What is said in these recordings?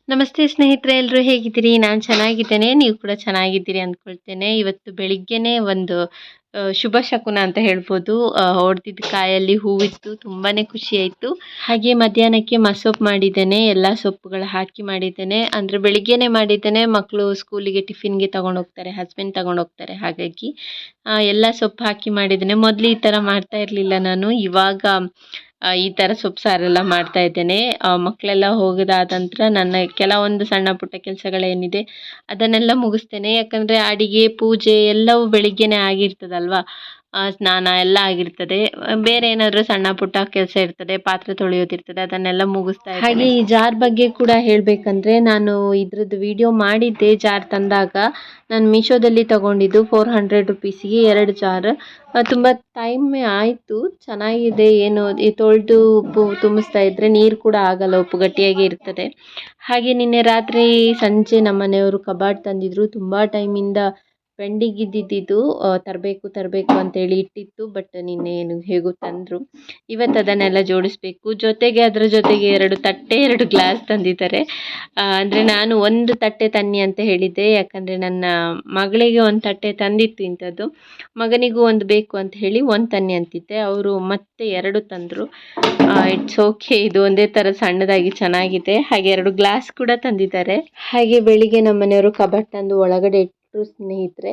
ನಮಸ್ತೆ ಸ್ನೇಹಿತರೆ, ಎಲ್ಲರೂ ಹೇಗಿದ್ದೀರಿ? ನಾನು ಚೆನ್ನಾಗಿದ್ದೇನೆ, ನೀವು ಕೂಡ ಚೆನ್ನಾಗಿದ್ದೀರಿ ಅಂದ್ಕೊಳ್ತೇನೆ. ಇವತ್ತು ಬೆಳಿಗ್ಗೆನೇ ಒಂದು ಶುಭ ಶಕುನ ಅಂತ ಹೇಳ್ಬೋದು. ಹೊಡೆದಿದ್ದ ಕಾಯಲ್ಲಿ ಹೂವಿತ್ತು, ತುಂಬಾ ಖುಷಿಯಾಯಿತು. ಹಾಗೆ ಮಧ್ಯಾಹ್ನಕ್ಕೆ ಮಸೊಪ್ಪು ಮಾಡಿದ್ದೇನೆ, ಎಲ್ಲ ಸೊಪ್ಪುಗಳು ಹಾಕಿ ಮಾಡಿದ್ದೇನೆ. ಅಂದರೆ ಬೆಳಿಗ್ಗೆನೇ ಮಾಡಿದ್ದೇನೆ, ಮಕ್ಕಳು ಸ್ಕೂಲಿಗೆ ಟಿಫಿನ್ಗೆ ತೊಗೊಂಡೋಗ್ತಾರೆ, ಹಸ್ಬೆಂಡ್ ತೊಗೊಂಡೋಗ್ತಾರೆ. ಹಾಗಾಗಿ ಎಲ್ಲ ಸೊಪ್ಪು ಹಾಕಿ ಮಾಡಿದ್ದೇನೆ. ಮೊದಲು ಈ ಥರ ಮಾಡ್ತಾ ಇರಲಿಲ್ಲ ನಾನು, ಇವಾಗ ಈ ಥರ ಸೊಪ್ಪು ಸಾರೆಲ್ಲ ಮಾಡ್ತಾ ಇದ್ದೇನೆ. ಮಕ್ಕಳೆಲ್ಲ ಹೋಗೋದಾದ ನಂತರ ನನ್ನ ಕೆಲವೊಂದು ಸಣ್ಣ ಪುಟ್ಟ ಕೆಲಸಗಳೇನಿದೆ ಅದನ್ನೆಲ್ಲ ಮುಗಿಸ್ತೇನೆ. ಯಾಕಂದರೆ ಅಡಿಗೆ ಪೂಜೆ ಎಲ್ಲವೂ ಬೆಳಿಗ್ಗೆನೇ ಆಗಿರ್ತದಲ್ವಾ, ಸ್ನಾನ ಎಲ್ಲ ಆಗಿರ್ತದೆ. ಬೇರೆ ಏನಾದರೂ ಸಣ್ಣ ಪುಟ್ಟ ಕೆಲಸ ಇರ್ತದೆ, ಪಾತ್ರೆ ತೊಳೆಯೋದಿರ್ತದೆ, ಅದನ್ನೆಲ್ಲ ಮುಗಿಸ್ತಾ ಇದ್ದೇನೆ. ಹಾಗೆ ಈ ಜಾರ್ ಬಗ್ಗೆ ಕೂಡ ಹೇಳಬೇಕಂದ್ರೆ, ನಾನು ಇದ್ರದ್ದು ವಿಡಿಯೋ ಮಾಡಿದ್ದೆ. ಜಾರ್ ತಂದಾಗ ನಾನು ಮೀಶೋದಲ್ಲಿ ತಗೊಂಡಿದ್ದು 400 ರುಪೀಸಿಗೆ 2 ಜಾರ್. ತುಂಬ ಟೈಮ್ ಆಯಿತು, ಚೆನ್ನಾಗಿದೆ. ಏನು ತೊಳೆದು ಉಪ್ಪು ತುಂಬಿಸ್ತಾ ಇದ್ದರೆ ನೀರು ಕೂಡ ಆಗಲ್ಲ, ಉಪ್ಪು ಗಟ್ಟಿಯಾಗಿ ಇರ್ತದೆ. ಹಾಗೆ ನಿನ್ನೆ ರಾತ್ರಿ ಸಂಜೆ ನಮ್ಮ ಮನೆಯವರು ಕಬಾಡ್ ತಂದಿದ್ರು. ತುಂಬ ಟೈಮಿಂದ ಪೆಂಡಿಂಗ್ ಇದ್ದಿದ್ದು ತರಬೇಕು ಅಂತೇಳಿ ಇಟ್ಟಿತ್ತು. ಬಟ್ ನಿನ್ನೆ ಹೇಗೂ ತಂದರು. ಇವತ್ತು ಅದನ್ನೆಲ್ಲ ಜೋಡಿಸ್ಬೇಕು. ಜೊತೆಗೆ ಅದರ ಜೊತೆಗೆ 2 ತಟ್ಟೆ 2 ಗ್ಲಾಸ್ ತಂದಿದ್ದಾರೆ. ಅಂದರೆ ನಾನು ಒಂದು ತಟ್ಟೆ ತನ್ನಿ ಅಂತ ಹೇಳಿದ್ದೆ, ಯಾಕಂದರೆ ನನ್ನ ಮಗಳಿಗೆ ಒಂದು ತಟ್ಟೆ ತಂದಿತ್ತು ಇಂಥದ್ದು, ಮಗನಿಗೂ ಒಂದು ಬೇಕು ಅಂತ ಹೇಳಿ ಒಂದು ತನ್ನಿ ಅಂತಿದ್ದೆ. ಅವರು ಮತ್ತೆ 2 ತಂದರು. ಇಟ್ಸ್ ಓಕೆ, ಇದು ಒಂದೇ ಥರ ಸಣ್ಣದಾಗಿ ಚೆನ್ನಾಗಿದೆ. ಹಾಗೆ 2 ಗ್ಲಾಸ್ ಕೂಡ ತಂದಿದ್ದಾರೆ. ಹಾಗೆ ಬೆಳಿಗ್ಗೆ ನಮ್ಮ ಮನೆಯವರು ಕಬಾಡ್ ತಂದು ಒಳಗಡೆ ಸ್ನೇಹಿತರೆ,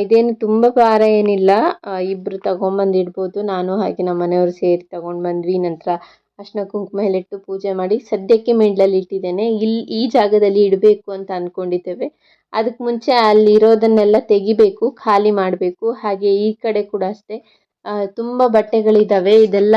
ಇದೇನು ತುಂಬ ಭಾರ ಏನಿಲ್ಲ, ಇಬ್ಬರು ತಗೊಂಬಂದಿಡ್ಬೋದು. ನಾನು ಹಾಗೆ ನಮ್ಮ ಮನೆಯವರು ಸೇರಿ ತಗೊಂಡು ಬಂದ್ವಿ. ನಂತರ ಅರ್ಶಿನ ಕುಂಕುಮ ಎಲ್ಲ ಇಟ್ಟು ಪೂಜೆ ಮಾಡಿ ಸದ್ಯಕ್ಕೆ ಮಿಡ್ಲಲ್ಲಿ ಇಟ್ಟಿದ್ದೇನೆ. ಈ ಜಾಗದಲ್ಲಿ ಇಡಬೇಕು ಅಂತ ಅಂದ್ಕೊಂಡಿದ್ದೇವೆ. ಅದಕ್ಕೆ ಮುಂಚೆ ಅಲ್ಲಿರೋದನ್ನೆಲ್ಲ ತೆಗಿಬೇಕು, ಖಾಲಿ ಮಾಡಬೇಕು. ಹಾಗೆ ಈ ಕಡೆ ಕೂಡ ಅಷ್ಟೇ, ತುಂಬ ಬಟ್ಟೆಗಳಿದ್ದಾವೆ. ಇದೆಲ್ಲ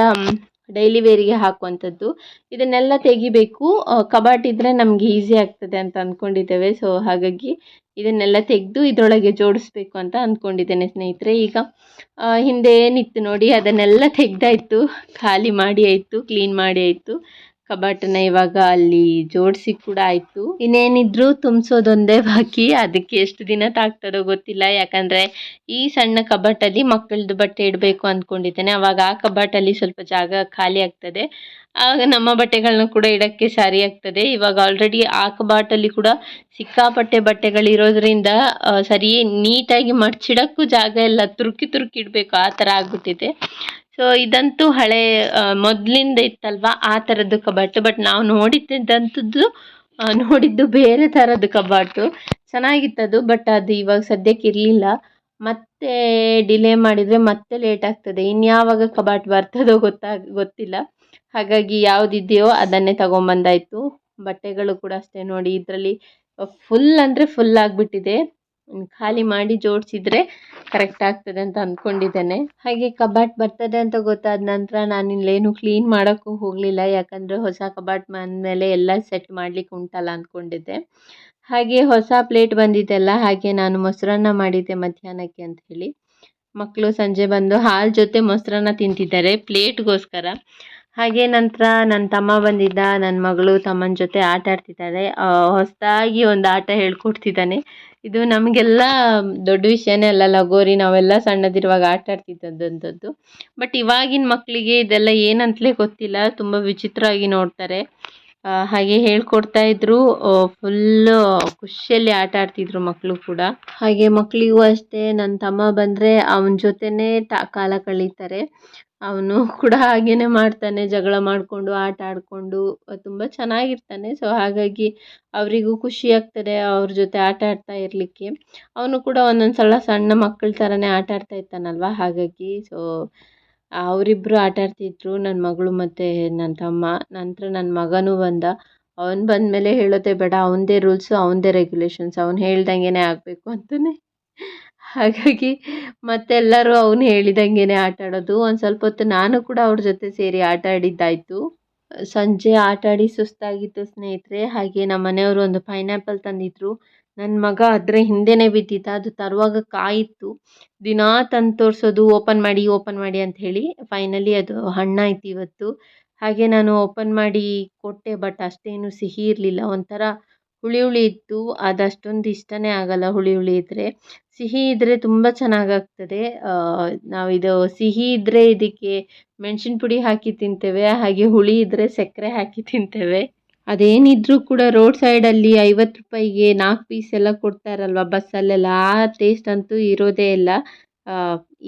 ಡೈಲಿ ವೇರಿಗೆ ಹಾಕುವಂಥದ್ದು. ಇದನ್ನೆಲ್ಲ ತೆಗಿಬೇಕು. ಕಬಾಟ್ ಇದ್ದರೆ ನಮಗೆ ಈಸಿ ಆಗ್ತದೆ ಅಂತ ಅಂದ್ಕೊಂಡಿದ್ದೇವೆ. ಸೊ ಹಾಗಾಗಿ ಇದನ್ನೆಲ್ಲ ತೆಗೆದು ಇದರೊಳಗೆ ಜೋಡಿಸ್ಬೇಕು ಅಂತ ಅಂದ್ಕೊಂಡಿದ್ದೇನೆ ಸ್ನೇಹಿತರೆ. ಈಗ ಹಿಂದೆ ಏನಿತ್ತು ನೋಡಿ, ಅದನ್ನೆಲ್ಲ ತೆಗೆದಾಯಿತು, ಖಾಲಿ ಮಾಡಿ ಆಯಿತು, ಕ್ಲೀನ್ ಮಾಡಿ ಆಯಿತು. ಕಬಾಟನ್ನು ಇವಾಗ ಅಲ್ಲಿ ಜೋಡಿಸಿ ಕೂಡ ಆಯಿತು. ಇನ್ನೇನಿದ್ರು ತುಂಬಿಸೋದೊಂದೇ ಬಾಕಿ. ಅದಕ್ಕೆ ಎಷ್ಟು ದಿನ ತಾಗ್ತದೋ ಗೊತ್ತಿಲ್ಲ, ಯಾಕಂದರೆ ಈ ಸಣ್ಣ ಕಬಾಟಲ್ಲಿ ಮಕ್ಕಳದ್ದು ಬಟ್ಟೆ ಇಡಬೇಕು ಅಂದ್ಕೊಂಡಿದ್ದೇನೆ. ಆವಾಗ ಆ ಕಬಾಟಲ್ಲಿ ಸ್ವಲ್ಪ ಜಾಗ ಖಾಲಿ ಆಗ್ತದೆ, ಆಗ ನಮ್ಮ ಬಟ್ಟೆಗಳನ್ನ ಕೂಡ ಇಡೋಕ್ಕೆ ಸರಿ ಆಗ್ತದೆ. ಇವಾಗ ಆಲ್ರೆಡಿ ಆ ಕಬಾಟಲ್ಲಿ ಕೂಡ ಸಿಕ್ಕಾಪಟ್ಟೆ ಬಟ್ಟೆಗಳಿರೋದ್ರಿಂದ ಸರಿ ನೀಟಾಗಿ ಮಡ್ಚಿಡೋಕ್ಕೂ ಜಾಗ ಎಲ್ಲ, ತುರುಕಿ ಇಡಬೇಕು, ಆ ಥರ ಆಗ್ಬಿಟ್ಟಿದೆ. ಸೊ ಇದಂತೂ ಹಳೆ ಮೊದಲಿಂದ ಇತ್ತಲ್ವ ಆ ಥರದ್ದು ಕಬಾಟು. ಬಟ್ ನಾವು ನೋಡಿದ್ದು ಬೇರೆ ಥರದ್ದು ಕಬಾಟು. ಚೆನ್ನಾಗಿತ್ತದು, ಬಟ್ ಅದು ಇವಾಗ ಸದ್ಯಕ್ಕೆ ಇರಲಿಲ್ಲ. ಮತ್ತೆ ಡಿಲೇ ಮಾಡಿದರೆ ಮತ್ತೆ ಲೇಟ್ ಆಗ್ತದೆ. ಇನ್ಯಾವಾಗ ಕಬಾಟ್ ಬರ್ತದೋ ಗೊತ್ತಿಲ್ಲ. ಹಾಗಾಗಿ ಯಾವುದಿದೆಯೋ ಅದನ್ನೇ ತಗೊಂಬಂದಾಯಿತು. ಬಟ್ಟೆಗಳು ಕೂಡ ಅಷ್ಟೇ ನೋಡಿ, ಇದರಲ್ಲಿ ಫುಲ್ ಅಂದರೆ ಫುಲ್ ಆಗಿಬಿಟ್ಟಿದೆ. ಖಾಲಿ ಮಾಡಿ ಜೋಡಿಸಿದ್ರೆ ಕರೆಕ್ಟ್ ಆಗ್ತದೆ ಅಂತ ಅಂದ್ಕೊಂಡಿದ್ದೇನೆ. ಹಾಗೆ ಕಬಾಟ್ ಬರ್ತದೆ ಅಂತ ಗೊತ್ತಾದ ನಂತರ ನಾನು ಇಲ್ಲೇನು ಕ್ಲೀನ್ ಮಾಡೋಕ್ಕೂ ಹೋಗಲಿಲ್ಲ, ಯಾಕಂದರೆ ಹೊಸ ಕಬಾಟ್ ಬಂದಮೇಲೆ ಎಲ್ಲ ಸೆಟ್ ಮಾಡಲಿಕ್ಕೆ ಉಂಟಲ್ಲ ಅಂದ್ಕೊಂಡಿದ್ದೆ. ಹಾಗೆ ಹೊಸ ಪ್ಲೇಟ್ ಬಂದಿದ್ದೆಲ್ಲ, ಹಾಗೆ ನಾನು ಮೊಸರನ್ನ ಮಾಡಿದ್ದೆ ಮಧ್ಯಾಹ್ನಕ್ಕೆ ಅಂತ ಹೇಳಿ. ಮಕ್ಕಳು ಸಂಜೆ ಬಂದು ಹಾಲು ಜೊತೆ ಮೊಸರನ್ನ ತಿಂತಿದ್ದಾರೆ ಪ್ಲೇಟ್ಗೋಸ್ಕರ. ಹಾಗೆ ನಂತರ ನನ್ನ ತಮ್ಮ ಬಂದಿದ್ದ, ನನ್ನ ಮಗಳು ತಮ್ಮನ ಜೊತೆ ಆಟ ಆಡ್ತಿದ್ದಾಳೆ. ಹೊಸದಾಗಿ ಒಂದು ಆಟ ಹೇಳ್ಕೊಡ್ತಿದ್ದಾನೆ. ಇದು ನಮಗೆಲ್ಲ ದೊಡ್ಡ ವಿಷಯನೇ ಅಲ್ಲ, ಲಗೋರಿ ನಾವೆಲ್ಲ ಸಣ್ಣದಿರುವಾಗ ಆಟ ಆಡ್ತಿದ್ದದ್ದು. ಬಟ್ ಇವಾಗಿನ ಮಕ್ಕಳಿಗೆ ಇದೆಲ್ಲ ಏನಂತಲೇ ಗೊತ್ತಿಲ್ಲ, ತುಂಬ ವಿಚಿತ್ರವಾಗಿ ನೋಡ್ತಾರೆ. ಹಾಗೆ ಹೇಳ್ಕೊಡ್ತಾ ಇದ್ರು, ಫುಲ್ಲು ಖುಷಿಯಲ್ಲಿ ಆಟ ಆಡ್ತಿದ್ರು ಮಕ್ಕಳು ಕೂಡ. ಹಾಗೆ ಮಕ್ಕಳಿಗೂ ಅಷ್ಟೇ, ನನ್ನ ತಮ್ಮ ಬಂದರೆ ಅವನ ಜೊತೆನೇ ಕಾಲ ಕಳೀತಾರೆ. ಅವನು ಕೂಡ ಹಾಗೇನೆ ಮಾಡ್ತಾನೆ, ಜಗಳ ಮಾಡಿಕೊಂಡು ಆಟ ಆಡಿಕೊಂಡು ತುಂಬ ಚೆನ್ನಾಗಿರ್ತಾನೆ. ಸೊ ಹಾಗಾಗಿ ಅವರಿಗೂ ಖುಷಿ ಆಗ್ತದೆ ಅವ್ರ ಜೊತೆ ಆಟ ಆಡ್ತಾ ಇರಲಿಕ್ಕೆ. ಅವನು ಕೂಡ ಒಂದೊಂದು ಸಲ ಸಣ್ಣ ಮಕ್ಕಳ ಥರನೇ ಆಟ ಆಡ್ತಾ ಇರ್ತಾನಲ್ವ, ಹಾಗಾಗಿ ಸೊ ಅವರಿಬ್ಬರು ಆಟ ಆಡ್ತಿದ್ರು, ನನ್ನ ಮಗಳು ಮತ್ತು ನನ್ನ ತಮ್ಮ. ನಂತರ ನನ್ನ ಮಗನೂ ಬಂದ. ಅವನು ಬಂದಮೇಲೆ ಹೇಳೋದೇ ಬೇಡ, ಅವನದೇ ರೂಲ್ಸು, ಅವನದೇ ರೆಗ್ಯುಲೇಷನ್ಸ್, ಅವ್ನು ಹೇಳ್ದಂಗೆ ಆಗಬೇಕು ಅಂತಾನೆ. ಹಾಗಾಗಿ ಮತ್ತೆಲ್ಲರೂ ಅವನು ಹೇಳಿದಂಗೆ ಆಟ ಆಡೋದು. ಒಂದು ಸ್ವಲ್ಪ ಹೊತ್ತು ನಾನು ಕೂಡ ಅವ್ರ ಜೊತೆ ಸೇರಿ ಆಟ ಆಡಿದ್ದಾಯಿತು. ಸಂಜೆ ಆಟ ಆಡಿ ಸುಸ್ತಾಗಿತ್ತು ಸ್ನೇಹಿತರೆ. ಹಾಗೆ ನಮ್ಮ ಮನೆಯವರು ಒಂದು ಪೈನಾಪಲ್ ತಂದಿದ್ರು. ನನ್ನ ಮಗ ಅದರ ಹಿಂದೆನೇ ಬಿದ್ದಿದ್ದ, ಅದು ತರುವಾಗ ಕಾಯಿತ್ತು. ದಿನಾ ತಂದು ತೋರಿಸೋದು, ಓಪನ್ ಮಾಡಿ ಅಂತ ಹೇಳಿ. ಫೈನಲಿ ಅದು ಹಣ್ಣಾಯ್ತು ಇವತ್ತು. ಹಾಗೆ ನಾನು ಓಪನ್ ಮಾಡಿ ಕೊಟ್ಟೆ, ಬಟ್ ಅಷ್ಟೇನು ಸಿಹಿ ಇರಲಿಲ್ಲ, ಒಂಥರ ಹುಳಿ ಇತ್ತು. ಅದು ಅಷ್ಟೊಂದು ಇಷ್ಟನೇ ಆಗಲ್ಲ ಹುಳಿ ಇದ್ದರೆ. ಸಿಹಿ ಇದ್ದರೆ ತುಂಬ ಚೆನ್ನಾಗಾಗ್ತದೆ. ನಾವಿದು ಸಿಹಿ ಇದ್ದರೆ ಇದಕ್ಕೆ ಮೆಣಸಿನ ಪುಡಿ ಹಾಕಿ ತಿಂತೇವೆ, ಹಾಗೆ ಹುಳಿ ಇದ್ದರೆ ಸಕ್ಕರೆ ಹಾಕಿ ತಿಂತೇವೆ. ಅದೇನಿದ್ರೂ ಕೂಡ ರೋಡ್ ಸೈಡಲ್ಲಿ 50 ರೂಪಾಯಿಗೆ 4 ಪೀಸ್ ಎಲ್ಲ ಕೊಡ್ತಾರಲ್ವ ಬಸ್ಸಲ್ಲೆಲ್ಲ, ಆ ಟೇಸ್ಟ್ ಅಂತೂ ಇರೋದೇ ಇಲ್ಲ.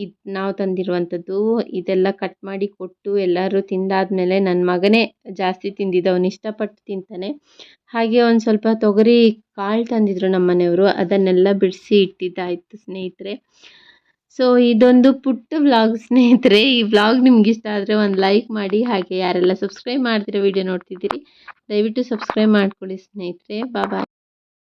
ಇದು ನಾವು ತಂದಿರುವಂಥದ್ದು. ಇದೆಲ್ಲ ಕಟ್ ಮಾಡಿ ಕೊಟ್ಟು ಎಲ್ಲರೂ ತಿಂದಾದ್ಮೇಲೆ ನನ್ನ ಮಗನೇ ಜಾಸ್ತಿ ತಿಂದಿದ್ದು, ಅವನು ಇಷ್ಟಪಟ್ಟು ತಿಂತಾನೆ. ಹಾಗೆ ಒಂದು ಸ್ವಲ್ಪ ತೊಗರಿ ಕಾಳು ತಂದಿದ್ರು ನಮ್ಮ ಮನೆಯವರು, ಅದನ್ನೆಲ್ಲ ಬಿಡಿಸಿ ಇಟ್ಟಿದ್ದಾಯಿತು ಸ್ನೇಹಿತರೆ. ಸೊ ಇದೊಂದು ಪುಟ್ಟ ವ್ಲಾಗ್ ಸ್ನೇಹಿತರೆ. ಈ ವ್ಲಾಗ್ ನಿಮ್ಗೆ ಇಷ್ಟ ಆದರೆ ಒಂದು ಲೈಕ್ ಮಾಡಿ. ಹಾಗೆ ಯಾರೆಲ್ಲ ಸಬ್ಸ್ಕ್ರೈಬ್ ಮಾಡ್ತಿರೋ ವಿಡಿಯೋ ನೋಡ್ತಿದ್ದೀರಿ, ದಯವಿಟ್ಟು ಸಬ್ಸ್ಕ್ರೈಬ್ ಮಾಡ್ಕೊಳ್ಳಿ ಸ್ನೇಹಿತರೆ. ಬಾಯ್.